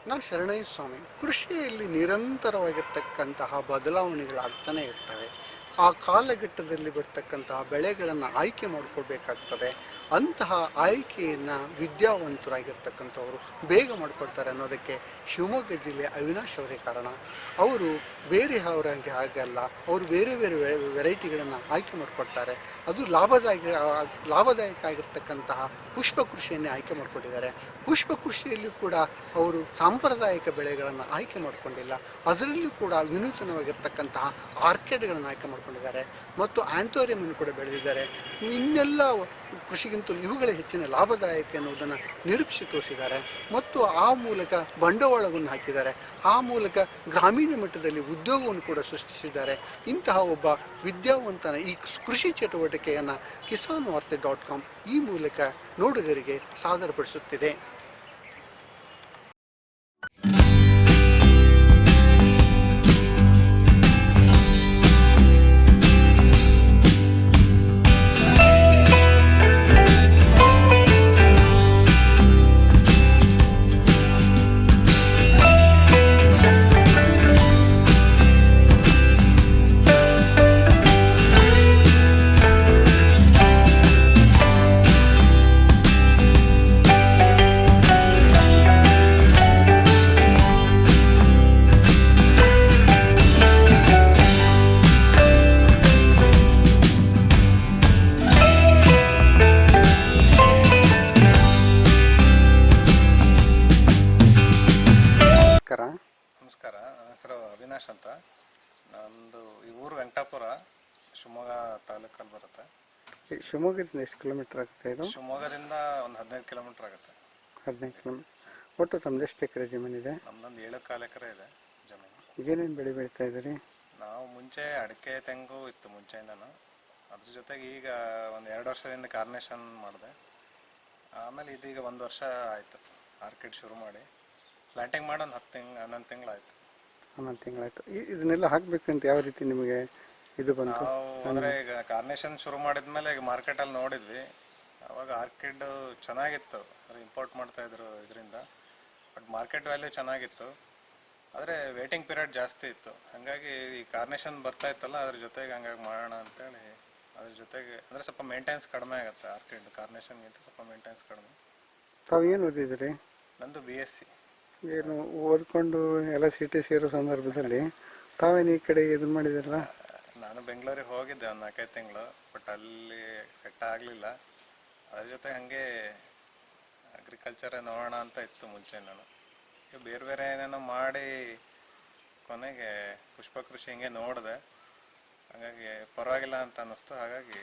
ನಾನು ಶರಣಯ್ಯ ಸ್ವಾಮಿ. ಕೃಷಿಯಲ್ಲಿ ನಿರಂತರವಾಗಿರ್ತಕ್ಕಂತಹ ಬದಲಾವಣೆಗಳಾಗ್ತಾನೆ ಇರ್ತವೆ. ಆ ಕಾಲಘಟ್ಟದಲ್ಲಿ ಬರ್ತಕ್ಕಂತಹ ಬೆಳೆಗಳನ್ನು ಆಯ್ಕೆ ಮಾಡಿಕೊಳ್ಬೇಕಾಗ್ತದೆ. ಅಂತಹ ಆಯ್ಕೆಯನ್ನು ವಿದ್ಯಾವಂತರಾಗಿರ್ತಕ್ಕಂಥವರು ಬೇಗ ಮಾಡ್ಕೊಳ್ತಾರೆ ಅನ್ನೋದಕ್ಕೆ ಶಿವಮೊಗ್ಗ ಜಿಲ್ಲೆ ಅವಿನಾಶ್ ಅವರೇ ಕಾರಣ. ಅವರು ಬೇರೆ ಅವರಂಗೆ ಆಗಲ್ಲ, ಅವರು ಬೇರೆ ಬೇರೆ ವೆರೈಟಿಗಳನ್ನು ಆಯ್ಕೆ ಮಾಡ್ಕೊಳ್ತಾರೆ. ಅದು ಲಾಭದಾಯಕ ಆಗಿರ್ತಕ್ಕಂತಹ ಪುಷ್ಪ ಕೃಷಿಯನ್ನೇ ಆಯ್ಕೆ ಮಾಡಿಕೊಂಡಿದ್ದಾರೆ. ಪುಷ್ಪ ಕೃಷಿಯಲ್ಲೂ ಕೂಡ ಅವರು ಸಾಂಪ್ರದಾಯಿಕ ಬೆಳೆಗಳನ್ನು ಆಯ್ಕೆ ಮಾಡಿಕೊಂಡಿಲ್ಲ, ಅದರಲ್ಲೂ ಕೂಡ ವಿನೂತನವಾಗಿರ್ತಕ್ಕಂತಹ ಆರ್ಕಿಡ್ಗಳನ್ನು ಆಯ್ಕೆ ಮಾಡಿಕೊಂಡಿದ್ದಾರೆ ಮತ್ತು ಆಂಥೋರಿಯಮನ್ನು ಕೂಡ ಬೆಳೆದಿದ್ದಾರೆ. ಇನ್ನೆಲ್ಲ ಕೃಷಿಗಿಂತಲೂ ಇವುಗಳೇ ಹೆಚ್ಚಿನ ಲಾಭದಾಯಕ ಎನ್ನುವುದನ್ನು ನಿರೂಪಿಸಿ ತೋರಿಸಿದ್ದಾರೆ ಮತ್ತು ಆ ಮೂಲಕ ಬಂಡವಾಳವನ್ನು ಹಾಕಿದ್ದಾರೆ. ಆ ಮೂಲಕ ಗ್ರಾಮೀಣ ಮಟ್ಟದಲ್ಲಿ ಉದ್ಯೋಗವನ್ನು ಕೂಡ ಸೃಷ್ಟಿಸಿದ್ದಾರೆ. ಇಂತಹ ಒಬ್ಬ ವಿದ್ಯಾವಂತನ ಈ ಕೃಷಿ ಚಟುವಟಿಕೆಯನ್ನು kisanvarta.com ಈ ಮೂಲಕ ನೋಡುಗರಿಗೆ ಸಾದರಪಡಿಸುತ್ತಿದೆ. ನಮಸ್ಕಾರ, ನನ್ನ ಹೆಸರು ಅವಿನಾಶ್ ಅಂತ. ನಮ್ಮದು ಈ ಊರು ವೆಂಕಟಾಪುರ, ಶಿವಮೊಗ್ಗ ತಾಲೂಕಲ್ಲಿ ಬರುತ್ತೆ. ಶಿವಮೊಗ್ಗದಿಂದ ಎಷ್ಟು ಕಿಲೋಮೀಟರ್ ಆಗುತ್ತೆ ಇದು? ಶಿವಮೊಗ್ಗದಿಂದ ಒಂದು 15 ಕಿಲೋಮೀಟರ್ ಆಗುತ್ತೆ. 15 ಕಿಲೋಮೀಟರ್. ಒಟ್ಟು ತಮ್ಮದು ಎಷ್ಟು ಎಕರೆ ಜಮೀನಿದೆ? ನಮ್ಮದೊಂದು 7-4 ಎಕರೆ ಇದೆ ಜಮೀನು. ಏನೇನು ಬೆಳೆ ಬೆಳೀತಾ ಇದ್ದೀರಿ? ನಾವು ಮುಂಚೆ ಅಡಿಕೆ, ತೆಂಗು ಇತ್ತು ಮುಂಚೆಯಿಂದನು. ಅದ್ರ ಜೊತೆಗೆ ಈಗ ಒಂದು 2 ವರ್ಷದಿಂದ ಕಾರ್ನೇಷನ್ ಮಾಡಿದೆ. ಆಮೇಲೆ ಇದೀಗ 1 ವರ್ಷ ಆಯಿತು ಆರ್ಕಿಡ್ ಶುರು ಮಾಡಿ. ಪ್ಲಾಂಟಿಂಗ್ ಮಾಡಿ ಒಂದು 11 ತಿಂಗಳಾಯಿತು. 11 ತಿಂಗಳಾಯಿತು. ಇದನ್ನೆಲ್ಲ ಹಾಕಬೇಕಂತ ಯಾವ ರೀತಿ ನಿಮಗೆ ಇದು ಬಂತು? ನಾವು ಅಂದರೆ ಈಗ ಕಾರ್ನೇಷನ್ ಶುರು ಮಾಡಿದ್ಮೇಲೆ ಈಗ ಮಾರ್ಕೆಟಲ್ಲಿ ನೋಡಿದ್ವಿ. ಅವಾಗ ಆರ್ಕಿಡ್ ಚೆನ್ನಾಗಿತ್ತು, ಇಂಪೋರ್ಟ್ ಮಾಡ್ತಾಯಿದ್ರು ಇದರಿಂದ. ಬಟ್ ಮಾರ್ಕೆಟ್ ವ್ಯಾಲ್ಯೂ ಚೆನ್ನಾಗಿತ್ತು, ಆದರೆ ವೇಟಿಂಗ್ ಪೀರಿಯಡ್ ಜಾಸ್ತಿ ಇತ್ತು. ಹಾಗಾಗಿ ಈ ಕಾರ್ನೇಷನ್ ಬರ್ತಾ ಇತ್ತಲ್ಲ, ಅದ್ರ ಜೊತೆಗೆ ಹಂಗಾಗಿ ಮಾಡೋಣ ಅಂತೇಳಿ ಅದ್ರ ಜೊತೆಗೆ ಅಂದರೆ ಸ್ವಲ್ಪ ಮೇಂಟೆನೆನ್ಸ್ ಕಡಿಮೆ ಆಗುತ್ತೆ. ಆರ್ಕಿಡ್ ಕಾರ್ನೇಷನ್ಗಿಂತ ಸ್ವಲ್ಪ ಮೇಂಟೆನೆನ್ಸ್ ಕಡಿಮೆ. ತಾವು ಏನು ಓದಿದ್ರಿ? ನಂದು BSc. ಏನು ಓದ್ಕೊಂಡು ಎಲ್ಲ ಸಿಟಿ ಸೇರೋ ಸಂದರ್ಭದಲ್ಲಿ ತಾವೇನು ಈ ಕಡೆ ಇದನ್ನು ಮಾಡಿದಿರಲ್ಲ? ನಾನು ಬೆಂಗಳೂರಿಗೆ ಹೋಗಿದ್ದೆ ಒಂದು 4-5 ತಿಂಗಳು, ಬಟ್ ಅಲ್ಲಿ ಸೆಟ್ ಆಗಲಿಲ್ಲ. ಅದ್ರ ಜೊತೆ ಹಾಗೆ ಅಗ್ರಿಕಲ್ಚರೇ ನೋಡೋಣ ಅಂತ ಇತ್ತು ಮುಂಚೆ. ನಾನು ಬೇರೆ ಬೇರೆ ಏನೇನೋ ಮಾಡಿ ಕೊನೆಗೆ ಪುಷ್ಪ ಕೃಷಿ ಹಿಂಗೆ ನೋಡಿದೆ. ಹಾಗಾಗಿ ಪರವಾಗಿಲ್ಲ ಅಂತ ಅನ್ನಿಸ್ತು. ಹಾಗಾಗಿ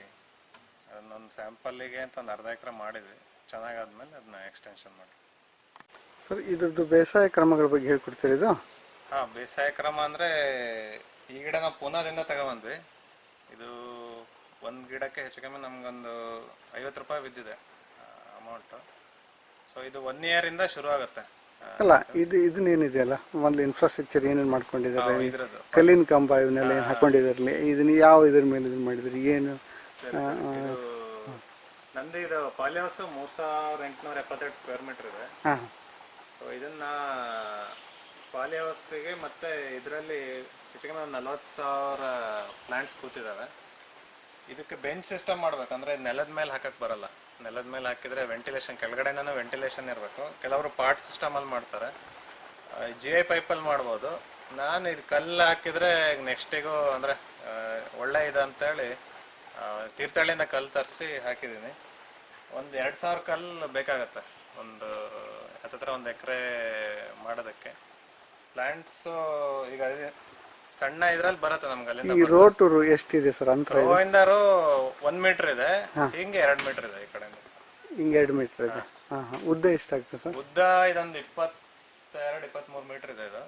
ಅದನ್ನೊಂದು ಸ್ಯಾಂಪಲ್ಲಿಗೆ ಅಂತ ಒಂದು 1/2 ಎಕರೆ ಮಾಡಿದ್ವಿ. ಚೆನ್ನಾಗಾದ್ಮೇಲೆ ಅದನ್ನ ಎಕ್ಸ್ಟೆನ್ಷನ್ ಮಾಡಿ. ಸರ್, ಇದ್ರದ್ದು ಬೇಸಾಯ ಕ್ರಮಗಳ ಬಗ್ಗೆ ಹೇಳ್ಕೊಡ್ತೀರಿ ಇದು? ಹಾಂ, ಬೇಸಾಯ ಕ್ರಮ ಅಂದರೆ ಈ ಗಿಡ ನಾವು ಪೂನಾದಿಂದ ತಗೊಬಂದ್ವಿ. ಇದು ಒಂದು ಗಿಡಕ್ಕೆ ಹೆಚ್ಚು ಕಮ್ಮಿ ನಮಗೊಂದು 50 ರೂಪಾಯಿ ಬಿದ್ದಿದೆ ಅಮೌಂಟು. ಸೊ ಇದು 1 ಇಯರಿಂದ ಶುರು ಆಗುತ್ತೆ. ಅಲ್ಲ, ಇದನ್ನೇನಿದೆಯಲ್ಲ ಮೊದಲು ಇನ್ಫ್ರಾಸ್ಟ್ರಕ್ಚರ್ ಏನೇನು ಮಾಡ್ಕೊಂಡಿದ್ದಾರೆ? ಕಲ್ಲಿನ ಕಂಬ ಇವನ್ನೆಲ್ಲ ಏನು ಹಾಕೊಂಡಿದಾರಲಿ? ಇದನ್ನ ಯಾವ ಇದ್ರ ಮೇಲೆ ಇದನ್ನ ಮಾಡಿದ್ರಿ? ಏನು ನಂದು ಇದು ಪಾಲಿ ಹೌಸ್ 3872 ಸ್ಕ್ವೇರ್ ಮೀಟರ್ ಇದೆ. ಸೊ ಇದನ್ನ ಪಾಲಿ ಹೌಸ್ಗೆ ಮತ್ತೆ ಇದರಲ್ಲಿ ಹೆಚ್ಚು ಕಮ್ಮಿ 40,000 ಪ್ಲಾಂಟ್ಸ್ ಕೂತಿದ್ದಾವೆ. ಇದಕ್ಕೆ ಬೆಂಚ್ ಸಿಸ್ಟಮ್ ಮಾಡ್ಬೇಕಂದ್ರೆ ನೆಲದ ಮೇಲೆ ಹಾಕಕ್ಕೆ ಬರಲ್ಲ. ನೆಲದ ಮೇಲೆ ಹಾಕಿದ್ರೆ ವೆಂಟಿಲೇಷನ್, ಕೆಳಗಡೆನೂ ವೆಂಟಿಲೇಷನ್ ಇರಬೇಕು. ಕೆಲವರು ಪಾರ್ಟ್ ಸಿಸ್ಟಮಲ್ಲಿ ಮಾಡ್ತಾರೆ, GI ಪೈಪಲ್ಲಿ ಮಾಡ್ಬೋದು. ನಾನು ಇದು ಕಲ್ಲು ಹಾಕಿದರೆ ನೆಕ್ಸ್ಟಿಗೂ ಅಂದರೆ ಒಳ್ಳೆ ಇದೆ ಅಂತೇಳಿ ತೀರ್ಥಹಳ್ಳಿಯಿಂದ ಕಲ್ಲು ತರಿಸಿ ಹಾಕಿದ್ದೀನಿ. ಒಂದು 2,000 ಕಲ್ಲು ಬೇಕಾಗತ್ತೆ ಒಂದು ಹತ್ತಿರ 1 ಎಕರೆ ಮಾಡೋದಕ್ಕೆ. ಪ್ಲಾಂಟ್ಸು ಈಗ ಸಣ್ಣ ಇದ್ರಲ್ಲಿ ಬರುತ್ತೆ ನಮ್ಗೆ. ಅಲ್ಲಿಂದ ಈ ರೋಡ್ ಟೂರ್ ಎಷ್ಟಿದೆ ಸರ್? ಅಂತರ ಗೋವಿಂದಾರು 1 ಮೀಟರ್ ಇದೆ, ಹಿಂಗೆ 2 ಮೀಟರ್ ಇದೆ ಈ ಕಡೆ. ಹಿಂಗೆ 2 ಮೀಟರ್ ಇದೆ. ಉದ್ದ ಎಷ್ಟಾಗ್ತದೆ ಸರ್? ಉದ್ದ ಇದೊಂದು 22-23 ಮೀಟರ್ ಇದೆ. ಇದು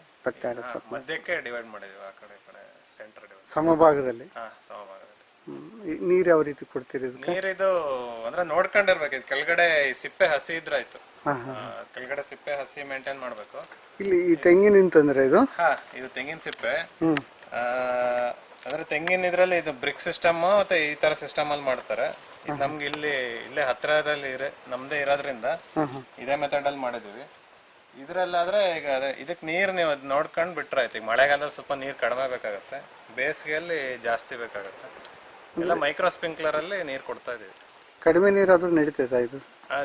ಮಧ್ಯಕ್ಕೆ ಡಿವೈಡ್ ಮಾಡಿದೀವಿ, ಆ ಕಡೆ ಈ ಕಡೆ ಸೆಂಟರ್ ಡಿವೈಡ್, ಸಮಭಾಗದಲ್ಲಿ. ಸಮಭಾಗದಲ್ಲಿ. ನೀರು ಯಾವ ರೀತಿ ಕೊಡ್ತೀರಿ? ನೀರಿದು ಅಂದ್ರೆ ನೋಡ್ಕೊಂಡಿರ್ಬೇಕು. ಇದು ಕೆಳಗಡೆ ಸಿಪ್ಪೆ ಹಸಿ ಇದ್ರಾಯ್ತು, ಕೆಳಗಡೆ ಸಿಪ್ಪೆ ಹಸಿ ಮೇಂಟೈನ್ ಮಾಡ್ಬೇಕು. ಇಲ್ಲಿ ಈ ತೆಂಗಿನ ತಂದ್ರೆ ಇದು ಇದು ತೆಂಗಿನ ಸಿಪ್ಪೆ. ಅಂದ್ರೆ ತೆಂಗಿನ ಇದ್ರಲ್ಲಿ ಇದು ಬ್ರಿಕ್ ಸಿಸ್ಟಮ್ ಮತ್ತೆ ಈ ತರ ಸಿಸ್ಟಮ್ ಅಲ್ಲಿ ಮಾಡ್ತಾರೆ. ಇದು ನಮ್ಗೆ ಇಲ್ಲೇ ಹತ್ರದಲ್ಲಿ ನಮ್ದೇ ಇರೋದ್ರಿಂದ ಇದೇ ಮೆಥಡ್ ಅಲ್ಲಿ ಮಾಡಿದೀವಿ. ಇದರಲ್ಲಾದ್ರೆ ಈಗ ಇದಕ್ಕೆ ನೀರು ನೀವು ಅದು ನೋಡ್ಕೊಂಡು ಬಿಟ್ರೆ ಆಯ್ತು. ಈಗ ಮಳೆಗಾಲದಲ್ಲಿ ಸ್ವಲ್ಪ ನೀರು ಕಡಿಮೆ ಬೇಕಾಗುತ್ತೆ, ಬೇಸಿಗೆಯಲ್ಲಿ ಜಾಸ್ತಿ ಬೇಕಾಗುತ್ತೆ. ಎಲ್ಲ ಮೈಕ್ರೋ ಸ್ಪ್ರಿಂಕ್ಲರಲ್ಲಿ ನೀರು ಕೊಡ್ತಾ ಇದೀವಿ. ಕಡಿಮೆ ನೀರಾದ್ರೂ ನಡೀತೈತಾ ಇದು?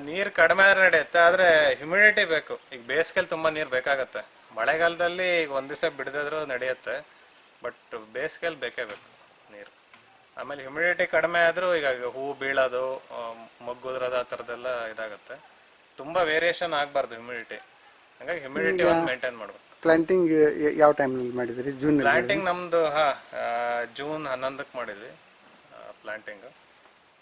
ನೀರು ಕಡಿಮೆ ನಡೆಯುತ್ತೆ, ಆದರೆ ಹ್ಯುಮಿಡಿಟಿ ಬೇಕು. ಈಗ ಬೇಸಿಗೆಯಲ್ಲಿ ತುಂಬ ನೀರು ಬೇಕಾಗತ್ತೆ. ಮಳೆಗಾಲದಲ್ಲಿ ಈಗ ಒಂದು ದಿವಸ ಬಿಡದಿದ್ರೂ ನಡೆಯುತ್ತೆ, ಬಟ್ ಬೇಸಿಗೆಯಲ್ಲಿ ಬೇಕೇ ಬೇಕು ನೀರು. ಆಮೇಲೆ ಹ್ಯುಮಿಡಿಟಿ ಕಡಿಮೆ ಆದರೂ ಈಗ ಹೂ ಬೀಳೋದು, ಮೊಗ್ಗುದ್ರದ ಆ ಥರದ್ದೆಲ್ಲ ಇದಾಗುತ್ತೆ. ತುಂಬ ವೇರಿಯೇಷನ್ ಆಗಬಾರ್ದು ಹ್ಯುಮಿಡಿಟಿ. ಹಾಗಾಗಿ ಹ್ಯುಮಿಡಿಟಿ ಒಂದು ಮೇಂಟೈನ್ ಮಾಡಬೇಕು. ಪ್ಲಾಂಟಿಂಗ್ ಯಾವ ಟೈಮ್ನಲ್ಲಿ ಮಾಡಿದ್ರಿ? ಜೂನ್? ಪ್ಲಾಂಟಿಂಗ್ ನಮ್ಮದು ಜೂನ್ 11ಕ್ಕೆ ಮಾಡಿದ್ವಿ ಪ್ಲಾಂಟಿಂಗು.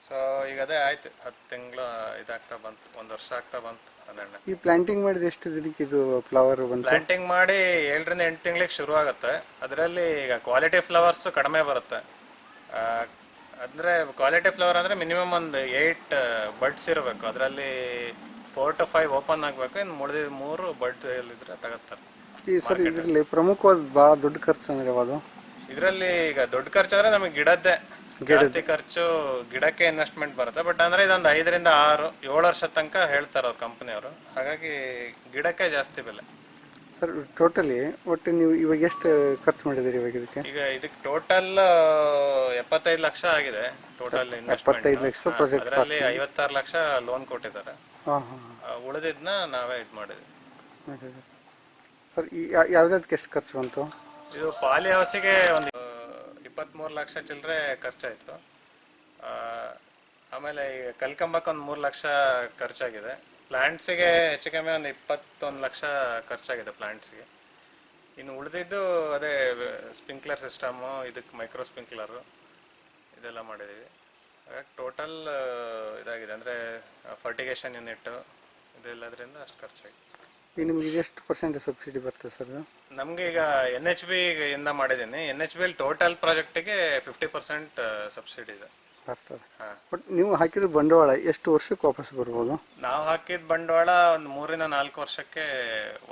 ಸೊ ಈಗ ಅದೇ ಆಯ್ತು, 10 ತಿಂಗಳು ಇದಾಗ್ತಾ ಬಂತು, 1 ವರ್ಷ ಆಗ್ತಾ ಬಂತು. ಅದನ್ನ ಈ ಪ್ಲಾಂಟಿಂಗ್ ಮಾಡಿದ ಎಷ್ಟು ದಿನಕ್ಕೆ ಇದು ಫ್ಲವರ್ ಬಂತು? ಪ್ಲಾಂಟಿಂಗ್ ಮಾಡಿ 7 ರಿಂದ 8 ತಿಂಗಳಿಗೆ ಶುರು ಆಗುತ್ತೆ. ಅದರಲ್ಲಿ ಈಗ ಕ್ವಾಲಿಟಿ ಫ್ಲವರ್ಸ್ ಕಡಿಮೆ ಬರುತ್ತೆ. ಅಂದರೆ ಕ್ವಾಲಿಟಿ ಫ್ಲವರ್ ಅಂದರೆ ಮಿನಿಮಮ್ ಒಂದು 8 ಬಡ್ಸ್ ಇರಬೇಕು. ಅದರಲ್ಲಿ 4 to 5 ಓಪನ್ ಆಗಬೇಕು. ಇನ್ನು ಮುಳಿದ 3 ಬಡ್ ಇದ್ರೆ ತಗೋತಾರೆ. ಈ ಸರ್ ಇದರಲ್ಲಿ ಪ್ರಮುಖವಾದ ಭಾಳ ದೊಡ್ಡ ಖರ್ಚು ಅಂದ್ರೆ ಯಾವುದು? ಇದರಲ್ಲಿ ಈಗ ದೊಡ್ಡ ಖರ್ಚು ಅಂದರೆ ನಮಗೆ ಗಿಡದ್ದೇ ಜಾಸ್ತಿ ಖರ್ಚು, ಗಿಡಕ್ಕೆ ಇನ್ವೆಸ್ಟ್ಮೆಂಟ್ ಬರುತ್ತೆ. ಬಟ್ ಅಂದರೆ ಇದೊಂದು 5 ರಿಂದ 6, 7 ವರ್ಷ ತನಕ ಹೇಳ್ತಾರೆ ಅವ್ರ ಕಂಪ್ನಿಯವರು. ಹಾಗಾಗಿ ಗಿಡಕ್ಕೆ ಜಾಸ್ತಿ ಬೆಲೆ. ಸರ್ ಟೋಟಲಿ ಒಟ್ಟು ನೀವು ಇವಾಗ ಎಷ್ಟು ಖರ್ಚು ಮಾಡಿದ್ದೀರಿ ಇವಾಗ ಇದಕ್ಕೆ? ಈಗ ಇದಕ್ಕೆ ಟೋಟಲ್ 75 ಲಕ್ಷ ಆಗಿದೆ ಟೋಟಲ್ ಇನ್ವೆಸ್ಟ್ಮೆಂಟ್. 75 ಲಕ್ಷ ಪ್ರಾಜೆಕ್ಟ್. ಅದರಲ್ಲಿ 56 ಲಕ್ಷ ಲೋನ್ ಕೊಟ್ಟಿದ್ದಾರೆ. ಹಾಂ ಹಾಂ. ಉಳಿದಿದ್ನ ನಾವೇ ಇದು ಮಾಡಿದ್ವಿ. ಸರ್ ಈ ಯಾವುದಕ್ಕೆ ಎಷ್ಟು ಖರ್ಚು ಬಂತು? ಇದು ಪಾಲಿ ಹೌಸಿಗೆ ಒಂದು 23 ಲಕ್ಷ ಚಿಲ್ಲರೆ ಖರ್ಚಾಯಿತು. ಆಮೇಲೆ ಈ ಕಲ್ಕಂಬಕ್ಕೆ ಒಂದು 3 ಲಕ್ಷ ಖರ್ಚಾಗಿದೆ. ಪ್ಲಾಂಟ್ಸಿಗೆ ಹೆಚ್ಚು ಕಮ್ಮಿ ಒಂದು 21 ಲಕ್ಷ ಖರ್ಚಾಗಿದೆ ಪ್ಲಾಂಟ್ಸ್ಗೆ. ಇನ್ನು ಉಳಿದಿದ್ದು ಅದೇ ಸ್ಪ್ರಿಂಕ್ಲರ್ ಸಿಸ್ಟಮು, ಇದಕ್ಕೆ ಮೈಕ್ರೋ ಸ್ಪ್ರಿಂಕ್ಲರು ಇದೆಲ್ಲ ಮಾಡಿದ್ದೀವಿ. ಹಾಗಾಗಿ ಟೋಟಲ್ ಇದಾಗಿದೆ. ಅಂದರೆ ಫರ್ಟಿಗೇಷನ್ ಯೂನಿಟ್ಟು ಇದೆಲ್ಲದರಿಂದ ಅಷ್ಟು ಖರ್ಚಾಗಿದೆ. ಈಗ ನಿಮ್ಗೆ ಎಷ್ಟು ಪರ್ಸೆಂಟ್ ಸಬ್ಸಿಡಿ ಬರ್ತದೆ ಸರ್? ನಮಗೆ ಈಗ NHB ಇಂದ ಮಾಡಿದ್ದೀನಿ. NHB ಟೋಟಲ್ ಪ್ರಾಜೆಕ್ಟಿಗೆ 50% ಸಬ್ಸಿಡಿ ಇದೆ ಬರ್ತದೆ. ಬಟ್ ನೀವು ಹಾಕಿದ ಬಂಡವಾಳ ಎಷ್ಟು ವರ್ಷಕ್ಕೆ ವಾಪಸ್ ಬರ್ಬೋದು? ನಾವು ಹಾಕಿದ ಬಂಡವಾಳ ಒಂದು 3 ರಿಂದ 4 ವರ್ಷಕ್ಕೆ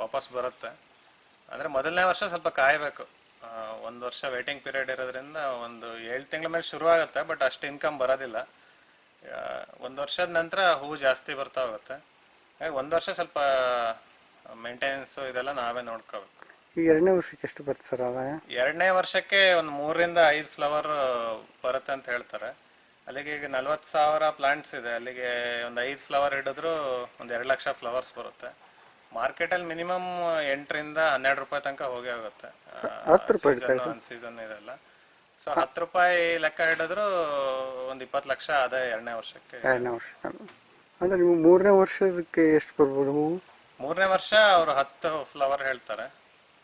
ವಾಪಸ್ ಬರುತ್ತೆ. ಅಂದರೆ ಮೊದಲನೇ ವರ್ಷ ಸ್ವಲ್ಪ ಕಾಯಬೇಕು. 1 ವರ್ಷ ವೇಟಿಂಗ್ ಪೀರಿಯಡ್ ಇರೋದ್ರಿಂದ ಒಂದು 7 ತಿಂಗಳ ಮೇಲೆ ಶುರು ಆಗುತ್ತೆ. ಬಟ್ ಅಷ್ಟು ಇನ್ಕಮ್ ಬರೋದಿಲ್ಲ. 1 ವರ್ಷದ ನಂತರ ಹೂ ಜಾಸ್ತಿ ಬರ್ತಾ ಹೋಗುತ್ತೆ. ಹಾಗಾಗಿ 1 ವರ್ಷ ಸ್ವಲ್ಪ ಮೇಂಟೆನೆನ್ಸು ಇದೆಲ್ಲ ನಾವೇ ನೋಡ್ಕೋಬೇಕು. ಈಗ 2ನೇ ವರ್ಷಕ್ಕೆ ಎಷ್ಟು ಬರುತ್ತೆ ಸರ್ ಆದಾಯ? 2ನೇ ವರ್ಷಕ್ಕೆ ಒಂದು 3 ರಿಂದ 5 ಫ್ಲವರ್ ಬರುತ್ತೆ ಅಂತ ಹೇಳ್ತಾರೆ. ಅಲ್ಲಿಗೆ ಈಗ 40,000 ಪ್ಲಾಂಟ್ಸ್ ಇದೆ. ಅಲ್ಲಿಗೆ ಒಂದು 5 ಫ್ಲವರ್ ಹಿಡಿದ್ರು ಒಂದು 2 ಲಕ್ಷ ಫ್ಲವರ್ಸ್ ಬರುತ್ತೆ. ಮಾರ್ಕೆಟಲ್ಲಿ ಮಿನಿಮಮ್ 8 ರಿಂದ 12 ರೂಪಾಯಿ ತನಕ ಹೋಗಿ ಆಗುತ್ತೆ. 10 ರೂಪಾಯಿ ಒಂದು ಸೀಸನ್ ಇದೆಲ್ಲ. ಸೊ 10 ರೂಪಾಯಿ ಲೆಕ್ಕ ಹಿಡಿದ್ರು ಒಂದು 20 ಲಕ್ಷ ಆದಾಯ 2ನೇ ವರ್ಷಕ್ಕೆ. 2ನೇ ವರ್ಷ ಅಂದರೆ ನೀವು 3ನೇ ವರ್ಷದಕ್ಕೆ ಎಷ್ಟು ಬರ್ಬೋದು ಹೂವು? 3ನೇ ವರ್ಷ ಅವರು 10 ಫ್ಲವರ್ ಹೇಳ್ತಾರೆ.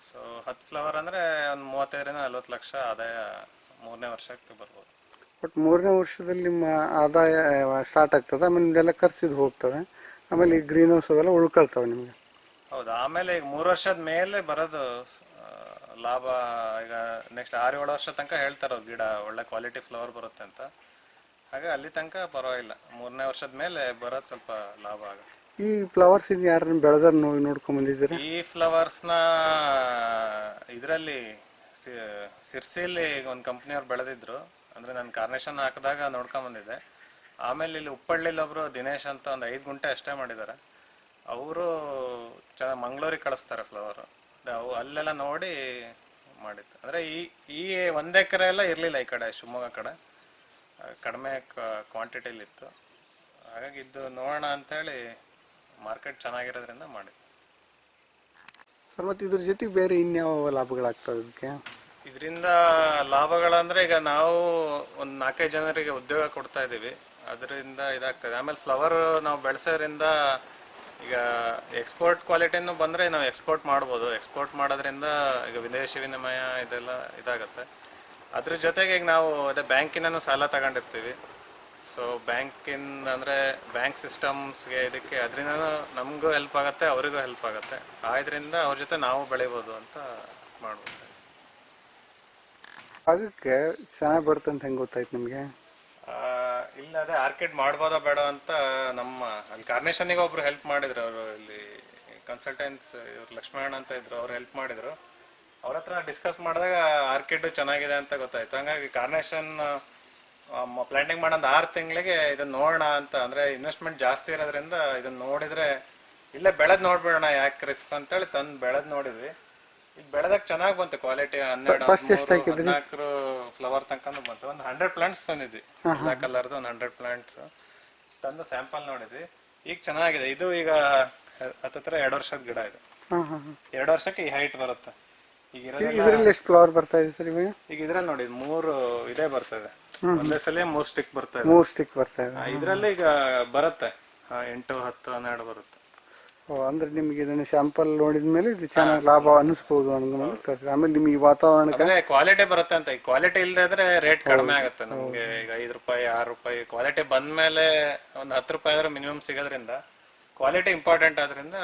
ಸೊ 10 ಫ್ಲವರ್ ಅಂದರೆ ಒಂದು 35 ರಿಂದ 40 ಲಕ್ಷ ಆದಾಯ 3ನೇ ವರ್ಷಕ್ಕೆ ಬರ್ಬೋದು. ಬಟ್ 3ನೇ ವರ್ಷದಲ್ಲಿ ನಿಮ್ಮ ಆದಾಯ ಸ್ಟಾರ್ಟ್ ಆಗ್ತದೆ. ಆಮೇಲೆ ನಿಮ್ದೆಲ್ಲ ಖರ್ಚಿದು ಹೋಗ್ತವೆ. ಆಮೇಲೆ ಈ ಗ್ರೀನ್ ಹೌಸ್ ಅವೆಲ್ಲ ಉಳ್ಕೊಳ್ತವೆ ನಿಮಗೆ. ಹೌದು. ಆಮೇಲೆ ಈಗ 3 ವರ್ಷದ ಮೇಲೆ ಬರೋದು ಲಾಭ. ಈಗ ನೆಕ್ಸ್ಟ್ 6-7 ವರ್ಷ ತನಕ ಹೇಳ್ತಾರೆ ಅವ್ರು, ಗಿಡ ಒಳ್ಳೆ ಕ್ವಾಲಿಟಿ ಫ್ಲವರ್ ಬರುತ್ತೆ ಅಂತ. ಹಾಗೆ ಅಲ್ಲಿ ತನಕ ಪರವಾಗಿಲ್ಲ. 3ನೇ ವರ್ಷದ ಮೇಲೆ ಬರೋದು ಸ್ವಲ್ಪ ಲಾಭ ಆಗುತ್ತೆ. ಈ ಫ್ಲವರ್ಸ್ ಯಾರನ್ನ ಬೆಳೆದಾರ ನೋಡ್ಕೊಂಡ್ ಬಂದಿದ್ದೀರಾ? ಈ ಫ್ಲವರ್ಸ್ನ ಇದರಲ್ಲಿ ಸಿರ್ಸಿಲಿ ಒಂದು ಕಂಪ್ನಿಯವ್ರು ಬೆಳೆದಿದ್ರು. ಅಂದರೆ ನಾನು ಕಾರ್ನೇಷನ್ ಹಾಕಿದಾಗ ನೋಡ್ಕೊಂಡ್ ಬಂದಿದ್ದೆ. ಆಮೇಲೆ ಇಲ್ಲಿ ಉಪ್ಪಳ್ಳಿಲಿ ಒಬ್ಬರು ದಿನೇಶ್ ಅಂತ ಒಂದು 5 ಗುಂಟೆ ಅಷ್ಟೇ ಮಾಡಿದ್ದಾರೆ. ಅವರು ಚೆನ್ನಾಗಿ ಮಂಗಳೂರಿಗೆ ಕಳಿಸ್ತಾರೆ ಫ್ಲವರು. ಅಲ್ಲೆಲ್ಲ ನೋಡಿ ಮಾಡಿತ್ತು. ಅಂದರೆ ಈ 1 ಎಕರೆ ಎಲ್ಲ ಇರಲಿಲ್ಲ ಈ ಕಡೆ ಶಿವಮೊಗ್ಗ ಕಡೆ, ಕಡಿಮೆ ಕ್ವಾಂಟಿಟಿಲಿತ್ತು. ಹಾಗಾಗಿ ಇದು ನೋಡೋಣ ಅಂಥೇಳಿ ಮಾರ್ಕೆಟ್ ಚೆನ್ನಾಗಿರೋದ್ರಿಂದ ಮಾಡಿದ್ದು ಸರ್. ಮತ್ತು ಇದ್ರ ಜೊತೆಗೆ ಬೇರೆ ಇನ್ಯಾವ ಲಾಭಗಳಾಗ್ತವೆ ಇದಕ್ಕೆ? ಇದರಿಂದ ಲಾಭಗಳಂದರೆ ಈಗ ನಾವು ಒಂದು 4-5 ಜನರಿಗೆ ಉದ್ಯೋಗ ಕೊಡ್ತಾ ಇದ್ದೀವಿ. ಅದರಿಂದ ಇದಾಗ್ತದೆ. ಆಮೇಲೆ ಫ್ಲವರ್ ನಾವು ಬೆಳೆಸೋದ್ರಿಂದ ಈಗ ಎಕ್ಸ್ಪೋರ್ಟ್ ಕ್ವಾಲಿಟಿನೂ ಬಂದರೆ ನಾವು ಎಕ್ಸ್ಪೋರ್ಟ್ ಮಾಡ್ಬೋದು. ಎಕ್ಸ್ಪೋರ್ಟ್ ಮಾಡೋದ್ರಿಂದ ಈಗ ವಿದೇಶಿ ವಿನಿಮಯ ಇದೆಲ್ಲ ಇದಾಗುತ್ತೆ. ಅದ್ರ ಜೊತೆಗೆ ಈಗ ನಾವು ಅದೇ ಬ್ಯಾಂಕಿನೂ ಸಾಲ ತಗೊಂಡಿರ್ತೀವಿ. ಸೊ ಬ್ಯಾಂಕಿನ ಅಂದರೆ ಬ್ಯಾಂಕ್ ಸಿಸ್ಟಮ್ಸ್ಗೆ ಇದಕ್ಕೆ ಅದರಿಂದ ನಮಗೂ ಹೆಲ್ಪ್ ಆಗುತ್ತೆ, ಅವರಿಗೂ ಹೆಲ್ಪ್ ಆಗುತ್ತೆ. ಇದರಿಂದ ಅವ್ರ ಜೊತೆ ನಾವು ಬೆಳಿಬೋದು ಅಂತ ಮಾಡ್ಬೋದು. ಅದಕ್ಕೆ ಚೆನ್ನಾಗಿ ಬರುತ್ತೆ ಅಂತ ಹೆಂಗೆ ಗೊತ್ತಾಯ್ತು ನಿಮಗೆ? ಇಲ್ಲ, ಅದೇ ಆರ್ಕಿಡ್ ಮಾಡ್ಬೋದಾ ಬೇಡ ಅಂತ ನಮ್ಮ ಅಲ್ಲಿ ಕಾರ್ನೇಷನ್ನಿಗೆ ಒಬ್ರು ಹೆಲ್ಪ್ ಮಾಡಿದ್ರು. ಅವರು ಇಲ್ಲಿ ಕನ್ಸಲ್ಟೆನ್ಸ್ ಇವ್ರು ಲಕ್ಷ್ಮಣ ಅಂತ ಇದ್ರು, ಅವ್ರು ಹೆಲ್ಪ್ ಮಾಡಿದ್ರು. ಅವ್ರ ಹತ್ರ ಡಿಸ್ಕಸ್ ಮಾಡಿದಾಗ ಆರ್ಕಿಡ್ ಚೆನ್ನಾಗಿದೆ ಅಂತ ಗೊತ್ತಾಯ್ತು. ಹಂಗಾಗಿ ಕಾರ್ನೇಷನ್ ಪ್ಲಾಂಟಿಂಗ್ ಮಾಡೋ 6 ತಿಂಗಳಿಗೆ ಇದನ್ನ ನೋಡೋಣ ಅಂತ. ಅಂದರೆ ಇನ್ವೆಸ್ಟ್ಮೆಂಟ್ ಜಾಸ್ತಿ ಇರೋದ್ರಿಂದ ಇದನ್ನ ನೋಡಿದರೆ ಇಲ್ಲೇ ಬೆಳೆದ್ ನೋಡ್ಬಿಡೋಣ ಯಾಕೆ ರಿಸ್ಕ್ ಅಂತೇಳಿ ತಂದು ಬೆಳೆದ್ ನೋಡಿದ್ವಿ. ಈಗ ಬೆಳೆದಾಗ ಚೆನ್ನಾಗಿ ಬಂತು ಕ್ವಾಲಿಟಿ. 14 ಫ್ಲವರ್ ತನಕ ಬಂತು. ಒಂದು 100 ಪ್ಲಾಂಟ್ಸ್ ತಂದಿದ್ವಿ, ಎಲ್ಲ ಕಲರ್ದು ಒಂದು 100 ಪ್ಲಾಂಟ್ಸ್ ತಂದು ಸ್ಯಾಂಪಲ್ ನೋಡಿದ್ವಿ. ಈಗ ಚೆನ್ನಾಗಿದೆ. ಇದು ಈಗ ಹತ್ತತ್ರ 2 ವರ್ಷದ ಗಿಡ ಇದು. 2 ವರ್ಷಕ್ಕೆ ಈ ಹೈಟ್ ಬರುತ್ತೆ. ಈಗ ಇದರಲ್ಲಿ ಎಷ್ಟು ಫ್ಲವರ್ ಬರ್ತಾ ಇದೆ ಸರ್ ಇವಾಗ? ಈಗ ಇದ್ರಲ್ಲಿ ನೋಡಿ 3 ಇದೇ ಬರ್ತದೆ, ಒಂದೇ ಸಲ 3 ಸ್ಟಿಕ್ ಬರ್ತದೆ. 3 ಸ್ಟಿಕ್ ಬರ್ತಾ ಇದೆ. ಇದ್ರಲ್ಲಿ ಈಗ ಬರುತ್ತೆ 8, 10, 12 ಬರುತ್ತೆ. ಅಂದ್ರೆ ನಿಮ್ಗೆ ಇದನ್ನ ಸ್ಯಾಂಪಲ್ ನೋಡಿದ್ಮೇಲೆ ಇದು ಚೆನ್ನಾಗಿ ಲಾಭ ಅನಿಸ್ಬೋದು ಆಮೇಲೆ ನಿಮ್ಗೆ ವಾತಾವರಣಕ್ಕೆ ಕ್ವಾಲಿಟಿ ಬರುತ್ತೆ ಅಂತ. ಈ ಕ್ವಾಲಿಟಿ ಇಲ್ಲದೆ ಇದ್ರೆ ರೇಟ್ ಕಡಿಮೆ ಆಗುತ್ತೆ ನಮ್ಗೆ. ಈಗ 5 ರೂಪಾಯಿ 6 ರೂಪಾಯಿ ಕ್ವಾಲಿಟಿ ಬಂದ್ಮೇಲೆ ಒಂದು 10 ರೂಪಾಯಿ ಆದ್ರೆ ಮಿನಿಮಮ್ ಸಿಗೋದ್ರಿಂದ ಕ್ವಾಲಿಟಿ ಇಂಪಾರ್ಟೆಂಟ್ ಆದ್ರಿಂದ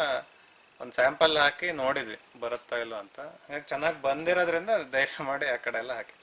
ಒಂದು ಸ್ಯಾಂಪಲ್ ಹಾಕಿ ನೋಡಿದ್ವಿ ಬರುತ್ತಾ ಇಲ್ಲ ಅಂತ. ಚೆನ್ನಾಗಿ ಬಂದಿರೋದ್ರಿಂದ ಧೈರ್ಯ ಮಾಡಿ ಆ ಕಡೆ ಎಲ್ಲ ಹಾಕಿ.